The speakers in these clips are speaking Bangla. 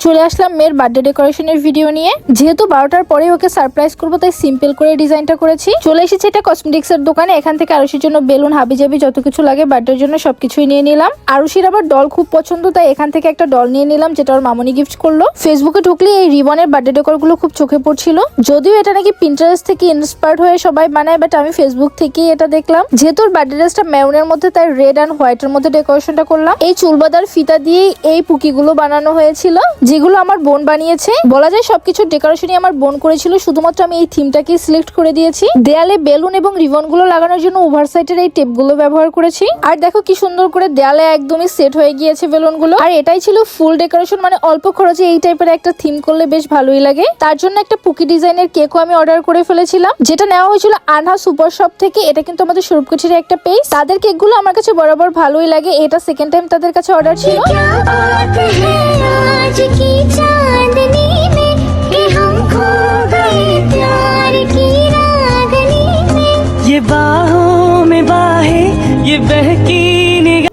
চলে আসলাম মেয়ের বার্থডে ডেকোরেশনের ভিডিও নিয়ে। যেহেতু 12টার পরে ওকে সারপ্রাইজ করবো তাই সিম্পল করে ডিজাইনটা করেছি। চলে এসেছি এটা কসমেটিক্স এর দোকানে। এখান থেকে আরুষির জন্য বেলুন, হাবিজাবি যত কিছু লাগে বার্থডের জন্য সবকিছুই নিয়ে নিলাম। আরুষির আবার ডল খুব পছন্দ, তাই এখান থেকে একটা ডল নিয়ে নিলাম যেটা ওর মামনি গিফট করলো। ফেসবুকে ঢুকলে এই রিবনের বার্থডে ডেকোর গুলো খুব চোখে পড়ছিল। যদিও এটা নাকি পিন্টারেস্ট থেকে ইন্সপায়ার্ড হয়ে সবাই বানায়, বাট আমি ফেসবুক থেকেই এটা দেখলাম। যেহেতু ওর বার্থডে ড্রেসটা মেরুনের মধ্যে, তাই রেড অ্যান্ড হোয়াইটের মধ্যে ডেকোরেশনটা করলাম। এই চুলবাদার ফিতা দিয়ে এই পুকিগুলো বানানো হয়েছিল, যেগুলো আমার বোন বানিয়েছে। বলা যায় সবকিছু ডেকোরেশনই আমার বোন করেছিল, শুধুমাত্র আমি এই থিমটাকে সিলেক্ট করে দিয়েছি। দেয়ালে বেলুন এবং রিবন গুলো লাগানোর জন্য ওভার সাইডের এই টেপ গুলো ব্যবহার করেছি। আর দেখো কি সুন্দর করে দেয়ালে একদমই সেট হয়ে গিয়েছে বেলুন গুলো। আর এটাই ছিল ফুল ডেকোরেশন, মানে অল্প খরচে এই টাইপের একটা থিম করলে বেশ ভালোই লাগে। তার জন্য একটা পুকি ডিজাইনের কেকও আমি অর্ডার করে ফেলেছিলাম, যেটা নেওয়া হয়েছিল আনহা সুপার শপ থেকে। এটা কিন্তু আমাদের স্বরূপকুঠির একটা পেজ। তাদের কেকগুলো আমার কাছে বরাবর ভালোই লাগে। এটা সেকেন্ড টাইম তাদের কাছে অর্ডার ছিল।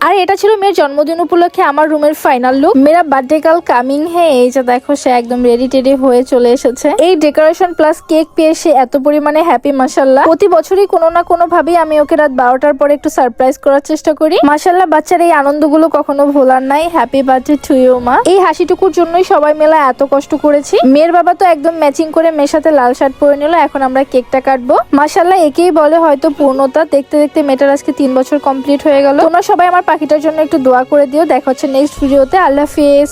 আর এটা ছিল মেয়ের জন্মদিন উপলক্ষে আমার রুমের ফাইনাল লুক। মেরা বার্থডে কাল কামিং হে। এই যে দেখো সে একদম রেডি টেডি হয়ে চলে এসেছে। এই ডেকোরেশন প্লাস কেক পেয়ে সে এত পরিমাণে হ্যাপি মাশাআল্লাহ। প্রতি বছরই কোনো না কোনো ভাবেই আমি ওকে রাত 12টার পরে একটু সারপ্রাইজ করার চেষ্টা করি। মাশাআল্লাহ, বাচ্চার এই আনন্দগুলো কখনো ভোলার নাই। হ্যাপি বার্থডে টু ইউ মা। এই হাসিটুকুর জন্যই সবাই মেলা এত কষ্ট করেছি। মেয়ের বাবা তো একদম ম্যাচিং করে মেয়ের সাথে লাল শার্ট পরে নিল। এখন আমরা কেকটা কাটবো। মাশাআল্লাহ, একেই বলে হয়তো পূর্ণতা। দেখতে দেখতে মেয়েটার আজকে 3 বছর কমপ্লিট হয়ে গেল। তোমরা সবাই আমার পাখিটার জন্য একটু দোয়া করে দিও। দেখা হচ্ছে নেক্সট ভিডিওতে। আল্লাহ হাফেজ।